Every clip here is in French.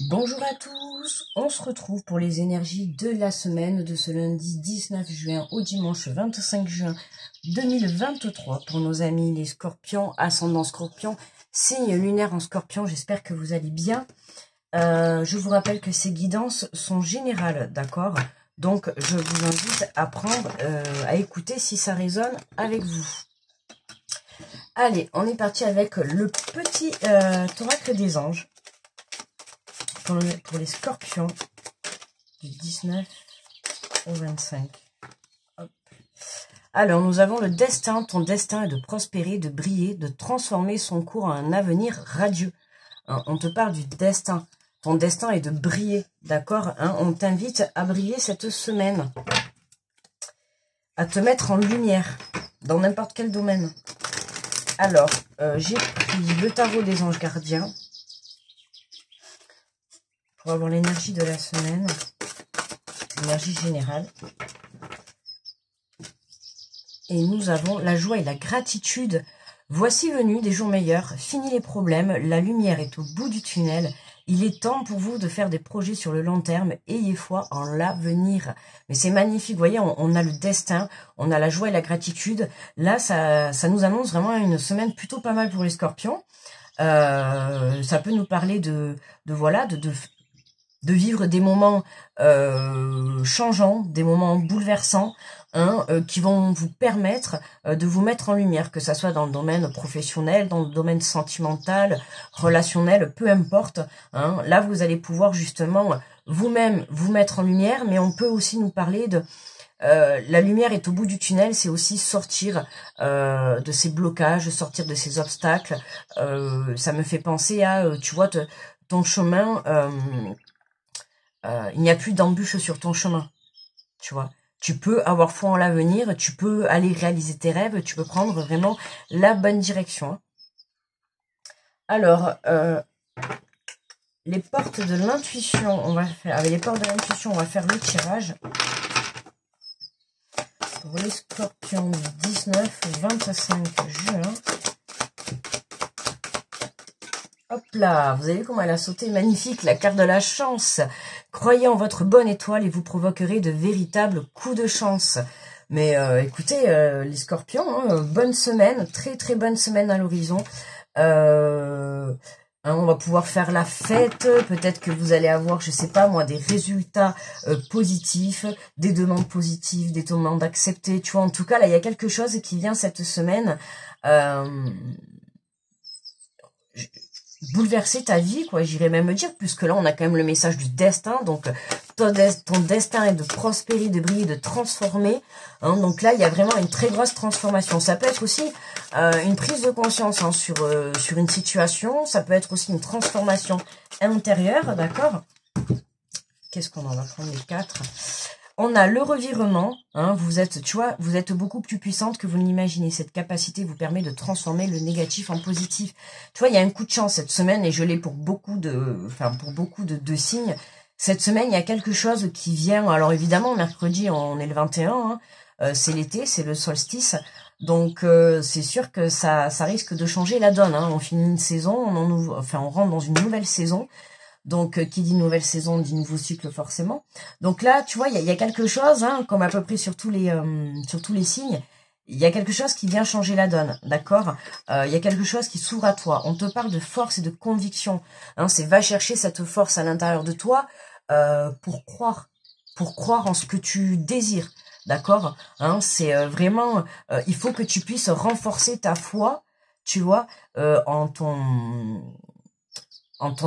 Bonjour à tous, on se retrouve pour les énergies de la semaine de ce lundi 19 juin au dimanche 25 juin 2023 pour nos amis les scorpions, ascendant scorpion, signe lunaire en scorpion, j'espère que vous allez bien. Je vous rappelle que ces guidances sont générales, d'accord? Donc je vous invite à prendre, à écouter si ça résonne avec vous. Allez, on est parti avec le petit oracle des anges. Pour les scorpions du 19 au 25. Hop. Alors, nous avons le destin. Ton destin est de prospérer, de briller, de transformer son cours en un avenir radieux. Hein, on te parle du destin. Ton destin est de briller, d'accord, hein, on t'invite à briller cette semaine. À te mettre en lumière dans n'importe quel domaine. Alors, j'ai pris le tarot des anges gardiens. Pour avoir l'énergie de la semaine, l'énergie générale. Et nous avons la joie et la gratitude. Voici venus des jours meilleurs, fini les problèmes, la lumière est au bout du tunnel. Il est temps pour vous de faire des projets sur le long terme. Ayez foi en l'avenir. Mais c'est magnifique, vous voyez, on a le destin, on a la joie et la gratitude. Là, ça nous annonce vraiment une semaine plutôt pas mal pour les scorpions. Ça peut nous parler de vivre des moments changeants, des moments bouleversants, hein, qui vont vous permettre de vous mettre en lumière, que ça soit dans le domaine professionnel, dans le domaine sentimental, relationnel, peu importe. Hein. Là, vous allez pouvoir justement vous-même vous mettre en lumière, mais on peut aussi nous parler de... la lumière est au bout du tunnel, c'est aussi sortir de ces blocages, sortir de ces obstacles. Ça me fait penser à, tu vois, ton chemin... il n'y a plus d'embûches sur ton chemin, tu vois. Tu peux avoir foi en l'avenir, tu peux aller réaliser tes rêves, tu peux prendre vraiment la bonne direction. Alors, les portes de l'intuition, on va faire, avec les portes de l'intuition, on va faire le tirage. Pour les scorpions du 19 au 25 juin. Hop là, vous avez vu comment elle a sauté, magnifique, la carte de la chance. Croyez en votre bonne étoile et vous provoquerez de véritables coups de chance. Mais écoutez, les scorpions, hein, bonne semaine, très très bonne semaine à l'horizon. Hein, on va pouvoir faire la fête, peut-être que vous allez avoir, je sais pas moi, des résultats positifs, des demandes positives, des demandes acceptées. Tu vois, en tout cas, là, il y a quelque chose qui vient cette semaine. Bouleverser ta vie, quoi, j'irais même me dire, puisque là, on a quand même le message du destin, donc ton destin est de prospérer, de briller, de transformer, hein, donc là, il y a vraiment une très grosse transformation. Ça peut être aussi une prise de conscience hein, sur une situation, ça peut être aussi une transformation intérieure, d'accord? Qu'est-ce qu'on en va prendre les 4? On a le revirement, hein, vous êtes, tu vois, vous êtes beaucoup plus puissante que vous ne l'imaginez. Cette capacité vous permet de transformer le négatif en positif. Tu vois, il y a un coup de chance cette semaine et je l'ai pour beaucoup de signes. Cette semaine, il y a quelque chose qui vient. Alors évidemment, mercredi, on est le 21, hein, c'est l'été, c'est le solstice. Donc c'est sûr que ça risque de changer la donne. Hein. On finit une saison, on rentre dans une nouvelle saison. Donc, qui dit nouvelle saison, dit nouveau cycle forcément. Donc là, tu vois, il y a quelque chose, hein, comme à peu près sur tous les signes, il y a quelque chose qui vient changer la donne, d'accord? Il y a quelque chose qui s'ouvre à toi. On te parle de force et de conviction. Hein, c'est va chercher cette force à l'intérieur de toi pour croire en ce que tu désires, d'accord? Hein, c'est vraiment, il faut que tu puisses renforcer ta foi, tu vois, en ton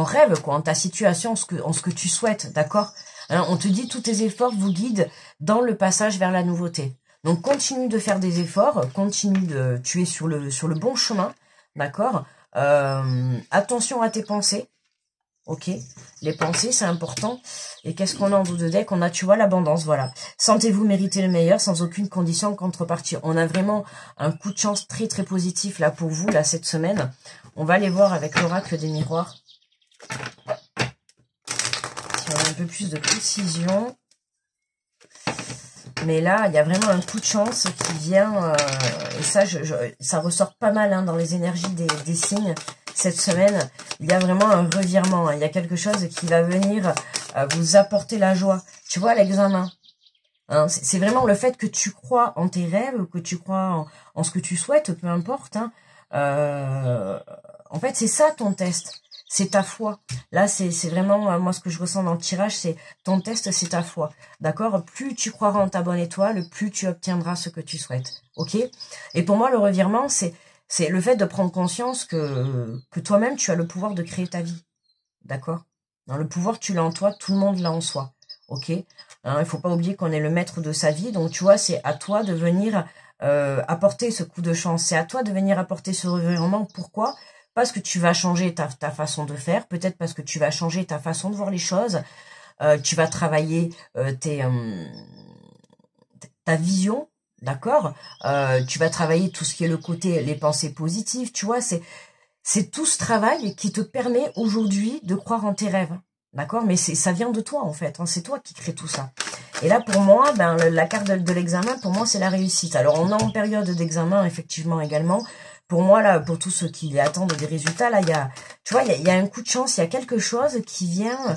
rêve, quoi, en ta situation, en ce que tu souhaites, d'accord, hein, on te dit tous tes efforts vous guident dans le passage vers la nouveauté. Donc continue de faire des efforts, tu es sur le bon chemin, d'accord. Attention à tes pensées, ok. Les pensées, c'est important. Et qu'est-ce qu'on a en dos de deck? On a, tu vois, l'abondance, voilà. Sentez-vous mériter le meilleur sans aucune condition en contrepartie. On a vraiment un coup de chance très très positif là pour vous, là, cette semaine. On va aller voir avec l'oracle des miroirs. Si on a un peu plus de précision. Mais là, il y a vraiment un coup de chance qui vient. Et ça, ça ressort pas mal hein, dans les énergies des signes. cette semaine, il y a vraiment un revirement. Hein. Il y a quelque chose qui va venir vous apporter la joie. Tu vois, l'examen. Hein, c'est vraiment le fait que tu crois en tes rêves, que tu crois en ce que tu souhaites, peu importe. Hein. En fait, c'est ça ton test. C'est ta foi. Là, c'est vraiment, moi, ce que je ressens dans le tirage, c'est ton test, c'est ta foi. D'accord? Plus tu croiras en ta bonne étoile, plus tu obtiendras ce que tu souhaites. Ok? Et pour moi, le revirement, c'est le fait de prendre conscience que toi-même, tu as le pouvoir de créer ta vie. D'accord? Dans le pouvoir, tu l'as en toi, tout le monde l'a en soi. Ok? Hein, il faut pas oublier qu'on est le maître de sa vie. Donc, tu vois, c'est à toi de venir apporter ce coup de chance. C'est à toi de venir apporter ce revirement. Pourquoi? Parce que tu vas changer ta façon de faire. Peut-être parce que tu vas changer ta façon de voir les choses. Tu vas travailler ta vision. D'accord? Tu vas travailler tout ce qui est le côté, les pensées positives. Tu vois, c'est tout ce travail qui te permet aujourd'hui de croire en tes rêves. D'accord? Mais ça vient de toi, en fait. Hein, c'est toi qui crée tout ça. Et là, pour moi, ben, la carte de l'examen, pour moi, c'est la réussite. Alors, on est en période d'examen, effectivement, également. Pour moi, là, pour tous ceux qui attendent des résultats, là, il y a, tu vois, il y a un coup de chance, il y a quelque chose qui vient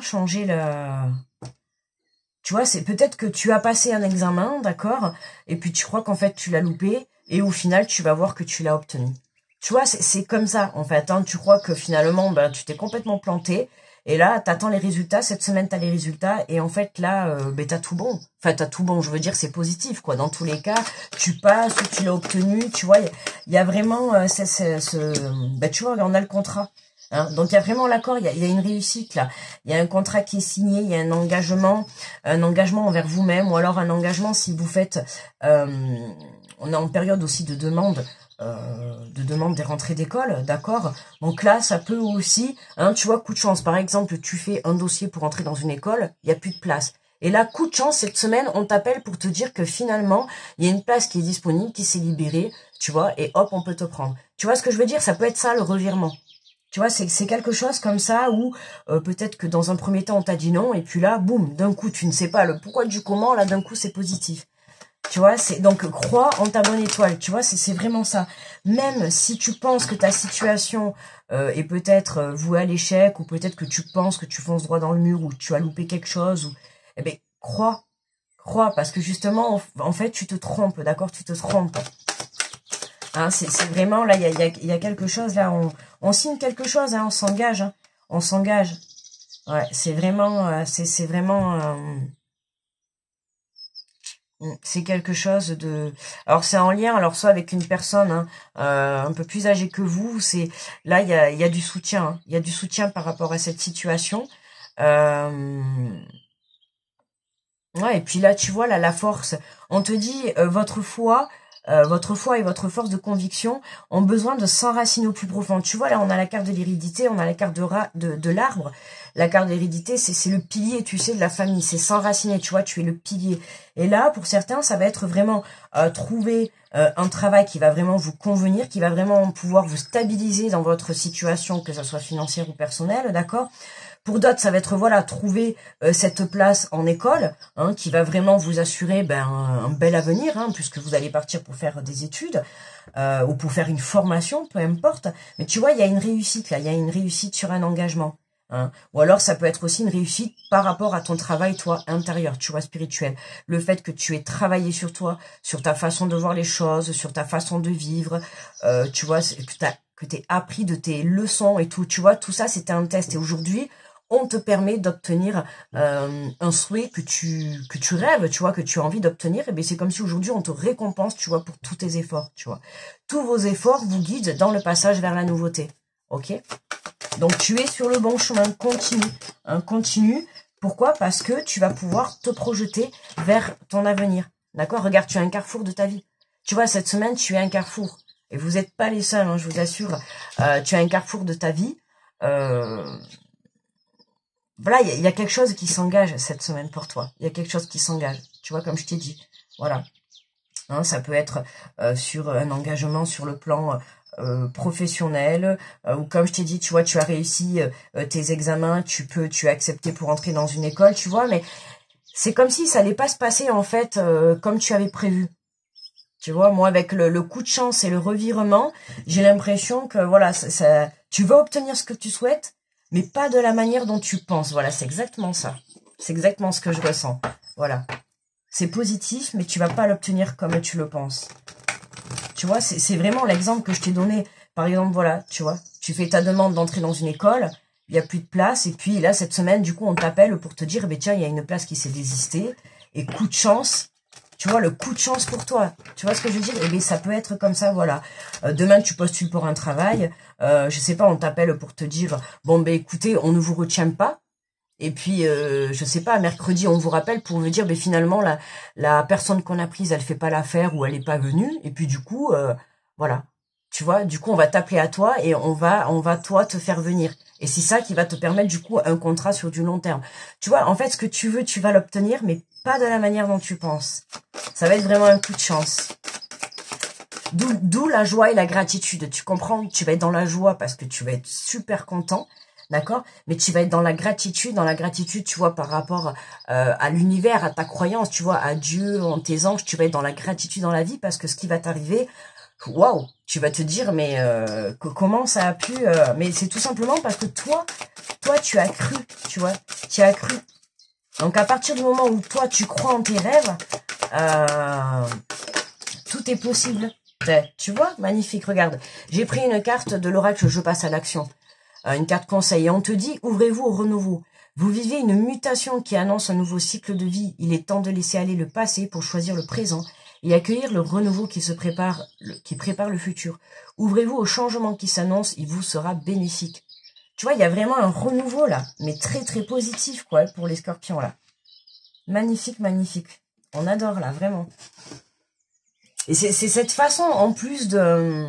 changer le... Tu vois, c'est peut-être que tu as passé un examen, d'accord? Et puis, tu crois qu'en fait, tu l'as loupé. Et au final, tu vas voir que tu l'as obtenu. Tu vois, c'est comme ça, en fait. Hein. Tu crois que finalement, ben, tu t'es complètement planté. Et là, t'attends les résultats. Cette semaine, t'as les résultats. Et en fait, là, ben, t'as tout bon. Enfin, t'as tout bon. Je veux dire, c'est positif, quoi. Dans tous les cas, tu passes ou tu l'as obtenu. Tu vois, il y a vraiment ben, tu vois, on a le contrat. Hein. Donc, il y a vraiment l'accord. Il y a une réussite, là. Il y a un contrat qui est signé. Il y a un engagement envers vous-même. Ou alors un engagement si vous faites... on est en période aussi de demande des rentrées d'école, d'accord? Donc là, ça peut aussi, hein, tu vois, coup de chance. Par exemple, tu fais un dossier pour entrer dans une école, il n'y a plus de place. Et là, coup de chance, cette semaine, on t'appelle pour te dire que finalement, il y a une place qui est disponible, qui s'est libérée, tu vois, et hop, on peut te prendre. Tu vois ce que je veux dire? Ça peut être ça, le revirement. Tu vois, c'est quelque chose comme ça où peut-être que dans un premier temps, on t'a dit non, et puis là, boum, d'un coup, tu ne sais pas le pourquoi du comment, là, d'un coup, c'est positif. Tu vois, c'est donc crois en ta bonne étoile. Tu vois, c'est vraiment ça. Même si tu penses que ta situation est peut-être vouée à l'échec, ou peut-être que tu penses que tu fonces droit dans le mur, ou tu as loupé quelque chose, ou eh ben crois, parce que justement, en fait, tu te trompes, d'accord? Tu te trompes. Hein, c'est vraiment là, il y a quelque chose là. On signe quelque chose, hein, on s'engage, hein, on s'engage. Ouais, c'est vraiment, c'est vraiment. C'est quelque chose de... Alors, c'est en lien, alors soit avec une personne hein, un peu plus âgée que vous, c'est là, il y a du soutien. Hein. Il y a du soutien par rapport à cette situation. Ouais, et puis là, tu vois, là, la force. On te dit, votre foi et votre force de conviction ont besoin de s'enraciner au plus profond. Tu vois, là, on a la carte de l'hérédité, on a la carte de l'arbre. La carte de l'hérédité, c'est le pilier, tu sais, de la famille. C'est s'enraciner, tu vois, tu es le pilier. Et là, pour certains, ça va être vraiment trouver un travail qui va vraiment vous convenir, qui va vraiment pouvoir vous stabiliser dans votre situation, que ce soit financière ou personnelle, d'accord ? Pour d'autres, ça va être voilà trouver cette place en école hein, qui va vraiment vous assurer un bel avenir hein, puisque vous allez partir pour faire des études ou pour faire une formation, peu importe. Mais tu vois, il y a une réussite là, il y a une réussite sur un engagement. Hein. Ou alors ça peut être aussi une réussite par rapport à ton travail, toi, intérieur, tu vois, spirituel. Le fait que tu aies travaillé sur toi, sur ta façon de voir les choses, sur ta façon de vivre, tu vois, que t'aies appris de tes leçons et tout, tu vois, tout ça c'était un test. Et aujourd'hui, on te permet d'obtenir un souhait que tu rêves, tu vois, que tu as envie d'obtenir, et bien c'est comme si aujourd'hui on te récompense, tu vois, pour tous tes efforts, tu vois. Tous vos efforts vous guident dans le passage vers la nouveauté, ok? Donc tu es sur le bon chemin, continue, hein, continue. Pourquoi? Parce que tu vas pouvoir te projeter vers ton avenir, d'accord? Regarde, tu as un carrefour de ta vie. Tu vois, cette semaine, tu es un carrefour. Et vous n'êtes pas les seuls, hein, je vous assure. Tu as un carrefour de ta vie. Voilà, il y a quelque chose qui s'engage cette semaine pour toi. Il y a quelque chose qui s'engage. Tu vois, comme je t'ai dit. Voilà. Hein, ça peut être sur un engagement sur le plan professionnel. Ou comme je t'ai dit, tu vois, tu as réussi tes examens. Tu as accepté pour entrer dans une école, tu vois. Mais c'est comme si ça allait pas se passer, en fait, comme tu avais prévu. Tu vois, moi, avec le coup de chance et le revirement, j'ai l'impression que, voilà, tu vas obtenir ce que tu souhaites, mais pas de la manière dont tu penses. Voilà, c'est exactement ça. C'est exactement ce que je ressens. Voilà. C'est positif, mais tu vas pas l'obtenir comme tu le penses. Tu vois, c'est vraiment l'exemple que je t'ai donné. Par exemple, voilà, tu vois, tu fais ta demande d'entrer dans une école, il n'y a plus de place, et puis là, cette semaine, du coup, on t'appelle pour te dire, eh bien, tiens, il y a une place qui s'est désistée, et coup de chance, tu vois, le coup de chance pour toi. Tu vois ce que je veux dire? Eh bien, ça peut être comme ça, voilà. Demain, tu postules pour un travail, je sais pas, on t'appelle pour te dire, bon, ben écoutez, on ne vous retient pas. Et puis, je sais pas, mercredi, on vous rappelle pour vous dire, ben finalement, la personne qu'on a prise, elle fait pas l'affaire ou elle est pas venue. Et puis, du coup, voilà. Tu vois, du coup, on va t'appeler à toi et on va, toi, te faire venir. Et c'est ça qui va te permettre, du coup, un contrat sur du long terme. Tu vois, en fait, ce que tu veux, tu vas l'obtenir, mais pas de la manière dont tu penses. Ça va être vraiment un coup de chance. D'où la joie et la gratitude. Tu comprends? Tu vas être dans la joie parce que tu vas être super content. D'accord? Mais tu vas être dans la gratitude, tu vois, par rapport à l'univers, à ta croyance, tu vois, à Dieu, en tes anges, tu vas être dans la gratitude dans la vie parce que ce qui va t'arriver, waouh, tu vas te dire, mais comment ça a pu... mais c'est tout simplement parce que toi, tu as cru, tu vois, tu as cru. Donc, à partir du moment où toi, tu crois en tes rêves, tout est possible. Tu vois, magnifique, regarde. J'ai pris une carte de l'oracle, je passe à l'action. Une carte conseil. Et on te dit, ouvrez-vous au renouveau. Vous vivez une mutation qui annonce un nouveau cycle de vie. Il est temps de laisser aller le passé pour choisir le présent et accueillir le renouveau qui qui prépare le futur. Ouvrez-vous au changement qui s'annonce, il vous sera bénéfique. Tu vois, il y a vraiment un renouveau là, mais très très positif quoi pour les scorpions là. Magnifique, magnifique. On adore là, vraiment. Et c'est cette façon en plus de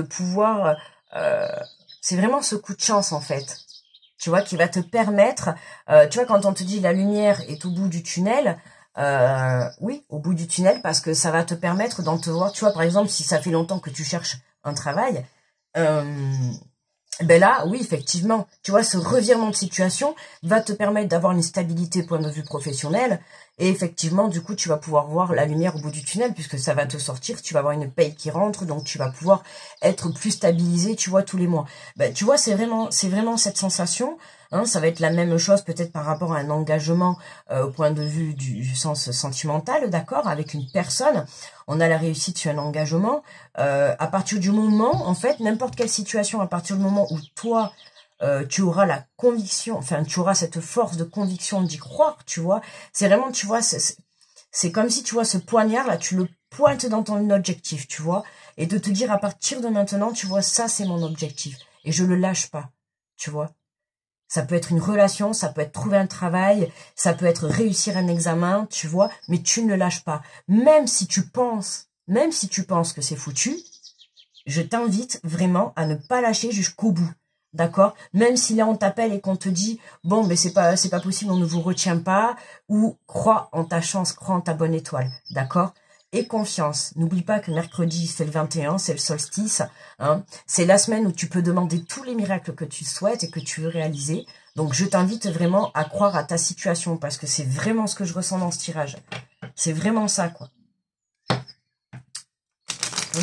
pouvoir... c'est vraiment ce coup de chance en fait, tu vois, qui va te permettre, tu vois, quand on te dit la lumière est au bout du tunnel, oui, au bout du tunnel, parce que ça va te permettre d'en te voir, tu vois, par exemple, si ça fait longtemps que tu cherches un travail, ben là, oui, effectivement, tu vois, ce revirement de situation va te permettre d'avoir une stabilité point de vue professionnel, et effectivement, du coup, tu vas pouvoir voir la lumière au bout du tunnel, puisque ça va te sortir, tu vas avoir une paye qui rentre, donc tu vas pouvoir être plus stabilisé, tu vois, tous les mois. Ben, tu vois, c'est vraiment cette sensation, hein, ça va être la même chose peut-être par rapport à un engagement au point de vue du sens sentimental, d'accord, avec une personne. On a la réussite sur un engagement. À partir du moment, en fait, n'importe quelle situation, à partir du moment où toi, tu auras la conviction, enfin, tu auras cette force de conviction d'y croire, tu vois. C'est vraiment, tu vois, c'est comme si, tu vois, ce poignard-là, tu le pointes dans ton objectif, tu vois, et de te dire à partir de maintenant, tu vois, ça, c'est mon objectif. Et je le lâche pas, tu vois. Ça peut être une relation, ça peut être trouver un travail, ça peut être réussir un examen, tu vois, mais tu ne lâches pas. Même si tu penses que c'est foutu, je t'invite vraiment à ne pas lâcher jusqu'au bout. D'accord? Même si là on t'appelle et qu'on te dit bon mais c'est pas possible, on ne vous retient pas, ou crois en ta chance, crois en ta bonne étoile. D'accord? Et confiance. N'oublie pas que mercredi, c'est le 21, c'est le solstice. Hein. C'est la semaine où tu peux demander tous les miracles que tu souhaites et que tu veux réaliser. Donc, je t'invite vraiment à croire à ta situation parce que c'est vraiment ce que je ressens dans ce tirage. C'est vraiment ça, quoi.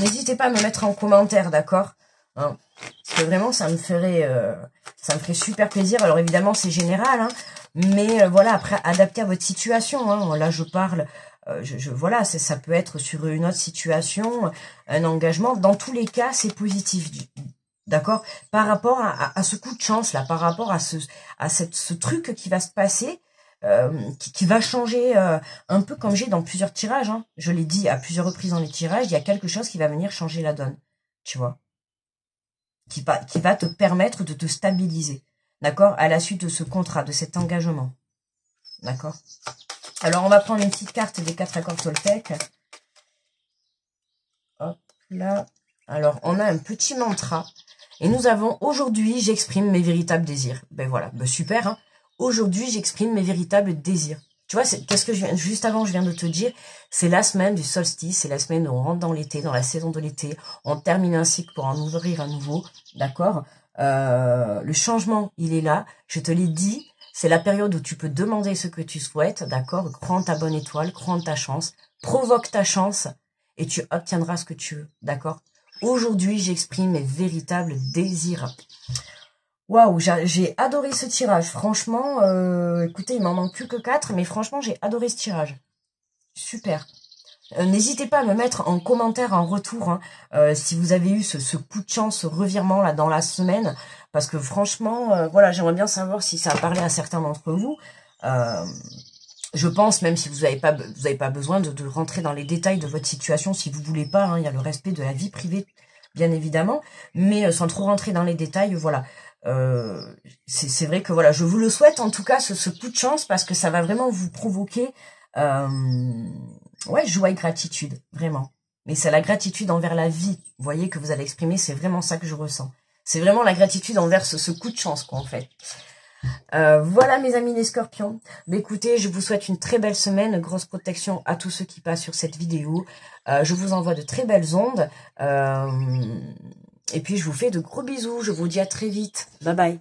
N'hésitez pas à me mettre en commentaire, d'accord, hein, parce que vraiment, ça me ferait super plaisir. Alors, évidemment, c'est général, hein, mais voilà, après, adapté à votre situation. Hein. Là, je parle... voilà, ça peut être sur une autre situation, un engagement. Dans tous les cas, c'est positif, d'accord. Par rapport à ce coup de chance là, par rapport à ce truc qui va se passer, qui va changer un peu comme j'ai dans plusieurs tirages. Hein. Je l'ai dit à plusieurs reprises dans les tirages, il y a quelque chose qui va venir changer la donne, tu vois, qui va te permettre de te stabiliser, d'accord, à la suite de ce contrat, de cet engagement, d'accord. Alors, on va prendre une petite carte des 4 accords Toltec. Hop, là. Alors, on a un petit mantra. Et nous avons, aujourd'hui, j'exprime mes véritables désirs. Ben voilà, ben super. Hein. Aujourd'hui, j'exprime mes véritables désirs. Tu vois, qu'est-ce que juste avant, je viens de te dire, c'est la semaine du solstice, c'est la semaine où on rentre dans l'été, dans la saison de l'été. On termine un cycle pour en ouvrir un nouveau, d'accord. Le changement, il est là. Je te l'ai dit. C'est la période où tu peux demander ce que tu souhaites, d'accord? Crois en ta bonne étoile, crois en ta chance, provoque ta chance et tu obtiendras ce que tu veux, d'accord? Aujourd'hui, j'exprime mes véritables désirs. Waouh, j'ai adoré ce tirage. Franchement, écoutez, il m'en manque plus que 4, mais franchement, j'ai adoré ce tirage. Super. N'hésitez pas à me mettre en commentaire, en retour, hein, si vous avez eu ce coup de chance, ce revirement là dans la semaine, parce que franchement, voilà, j'aimerais bien savoir si ça a parlé à certains d'entre vous. Je pense, même si vous n'avez pas besoin de rentrer dans les détails de votre situation, si vous voulez pas, hein, il y a le respect de la vie privée, bien évidemment, mais sans trop rentrer dans les détails, voilà. C'est vrai que voilà, je vous le souhaite en tout cas, ce coup de chance, parce que ça va vraiment vous provoquer ouais, joie et gratitude, vraiment. Mais c'est la gratitude envers la vie, vous voyez, que vous allez exprimer, c'est vraiment ça que je ressens. C'est vraiment la gratitude envers ce coup de chance, quoi, en fait. Voilà, mes amis les scorpions. Mais écoutez, je vous souhaite une très belle semaine, grosse protection à tous ceux qui passent sur cette vidéo. Je vous envoie de très belles ondes. Et puis, je vous fais de gros bisous. Je vous dis à très vite. Bye bye.